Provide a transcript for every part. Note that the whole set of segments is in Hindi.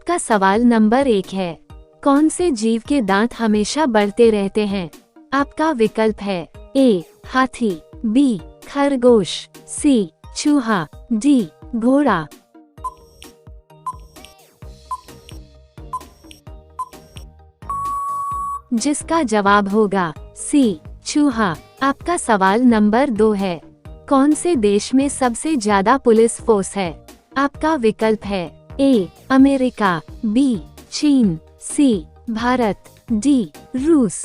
आपका सवाल नंबर 1 है, कौन से जीव के दांत हमेशा बढ़ते रहते हैं? आपका विकल्प है ए हाथी, बी खरगोश, सी चूहा, डी घोड़ा। जिसका जवाब होगा सी चूहा। आपका सवाल नंबर 2 है, कौन से देश में सबसे ज्यादा पुलिस फोर्स है? आपका विकल्प है ए अमेरिका, बी चीन, सी भारत, डी रूस।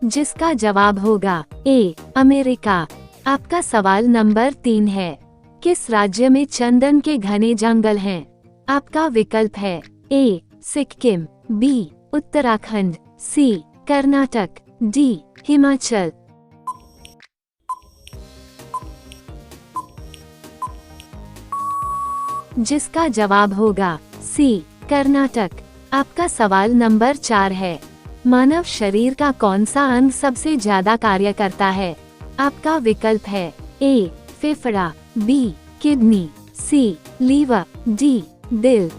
जिसका जवाब होगा ए अमेरिका। आपका सवाल नंबर 3 है, किस राज्य में चंदन के घने जंगल हैं? आपका विकल्प है ए सिक्किम, बी उत्तराखंड, सी कर्नाटक, डी हिमाचल। जिसका जवाब होगा सी कर्नाटक। आपका सवाल नंबर 4 है, मानव शरीर का कौन सा अंग सबसे ज्यादा कार्य करता है? आपका विकल्प है ए फेफड़ा, B kidney, C liver, D दिल।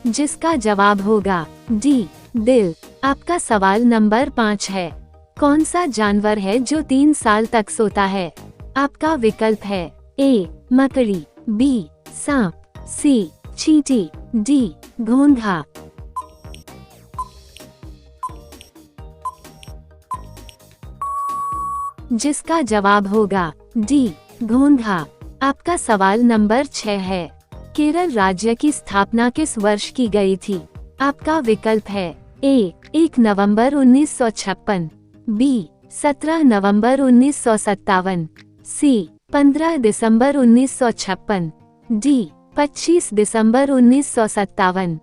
जिसका जवाब होगा डी दिल। आपका सवाल नंबर 5 है, कौन सा जानवर है जो 3 साल तक सोता है? आपका विकल्प है ए मकड़ी, बी सांप, सी चींटी, डी घोंघा। जिसका जवाब होगा डी घोंघा। आपका सवाल नंबर 6 है, केरल राज्य की स्थापना किस वर्ष की गई थी? आपका विकल्प है ए 1 नवंबर 1956, बी 17 नवंबर 1957, सी 15 दिसंबर 1956, डी 25 दिसंबर 1957।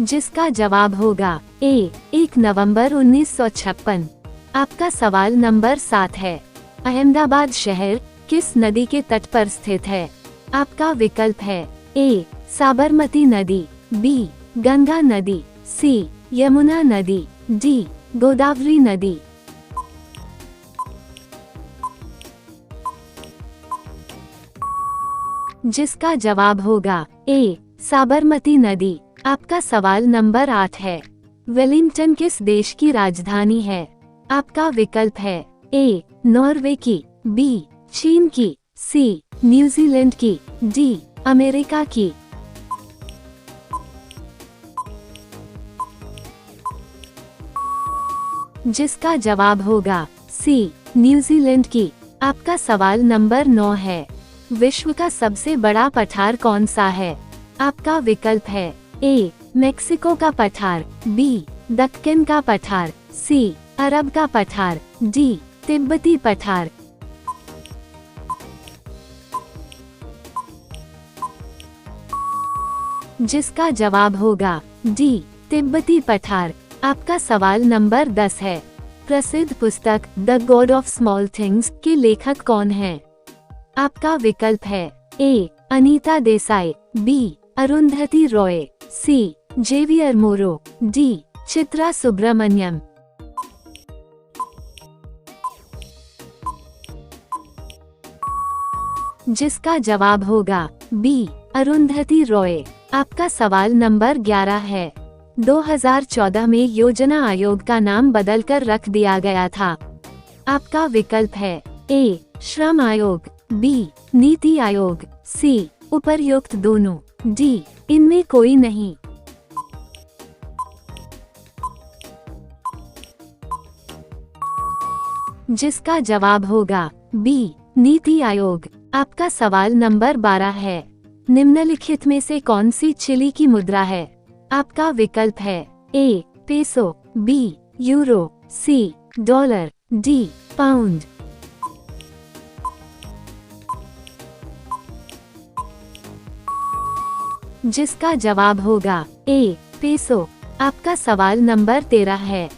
जिसका जवाब होगा ए 1 नवंबर 1956। आपका सवाल नंबर 7 है, अहमदाबाद शहर किस नदी के तट पर स्थित है? आपका विकल्प है ए साबरमती नदी, बी गंगा नदी, सी यमुना नदी, डी गोदावरी नदी। जिसका जवाब होगा ए साबरमती नदी। आपका सवाल नंबर 8 है, वेलिंगटन किस देश की राजधानी है? आपका विकल्प है ए नॉर्वे की, बी चीन की, सी न्यूजीलैंड की, डी अमेरिका की। जिसका जवाब होगा सी न्यूजीलैंड की। आपका सवाल नंबर 9 है, विश्व का सबसे बड़ा पठार कौन सा है? आपका विकल्प है ए मेक्सिको का पठार, बी दक्कन का पठार, सी अरब का पठार, डी तिब्बती पठार। जिसका जवाब होगा डी तिब्बती पठार। आपका सवाल नंबर 10 है, प्रसिद्ध पुस्तक the God of small things के लेखक कौन हैं? आपका विकल्प है ए अनीता देसाई, बी अरुंधति रॉय, सी जेवियर मोरो, डी चित्रा सुब्रमण्यम। जिसका जवाब होगा बी अरुंधति रॉय। आपका सवाल नंबर 11 है, 2014 में योजना आयोग का नाम बदलकर रख दिया गया था। आपका विकल्प है ए श्रम आयोग, बी नीति आयोग, सी उपर्युक्त दोनों, डी इनमें कोई नहीं। जिसका जवाब होगा बी नीति आयोग। आपका सवाल नंबर 12 है, निम्नलिखित में से कौन सी चिली की मुद्रा है? आपका विकल्प है ए पेसो, बी यूरो, सी डॉलर, डी पाउंड। जिसका जवाब होगा ए पेसो। आपका सवाल नंबर 13 है,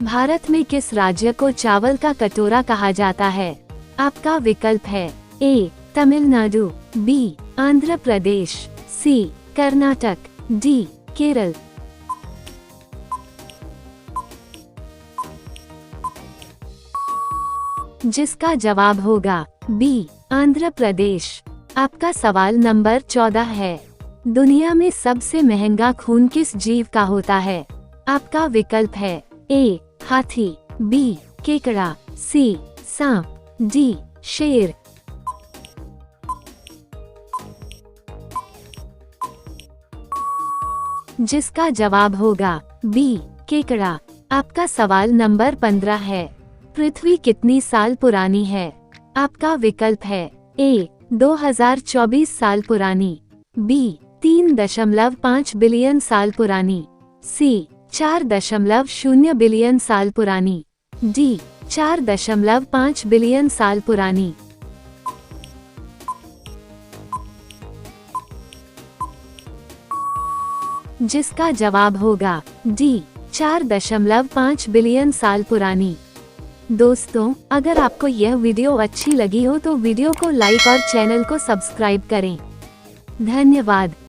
भारत में किस राज्य को चावल का कटोरा कहा जाता है? आपका विकल्प है ए तमिलनाडु, बी आंध्र प्रदेश, सी कर्नाटक, डी केरल। जिसका जवाब होगा बी आंध्र प्रदेश। आपका सवाल नंबर 14 है। दुनिया में सबसे महंगा खून किस जीव का होता है? आपका विकल्प है ए हाथी, बी केकड़ा, सी सांप, डी शेर। जिसका जवाब होगा बी केकड़ा। आपका सवाल नंबर 15 है। पृथ्वी कितनी साल पुरानी है? आपका विकल्प है ए 2024 साल पुरानी, बी 3.5 बिलियन साल पुरानी, सी 4.0 बिलियन साल पुरानी, डी 4.5 बिलियन साल पुरानी। जिसका जवाब होगा डी 4.5 बिलियन साल पुरानी। दोस्तों, अगर आपको यह वीडियो अच्छी लगी हो तो वीडियो को लाइक और चैनल को सब्सक्राइब करें। धन्यवाद।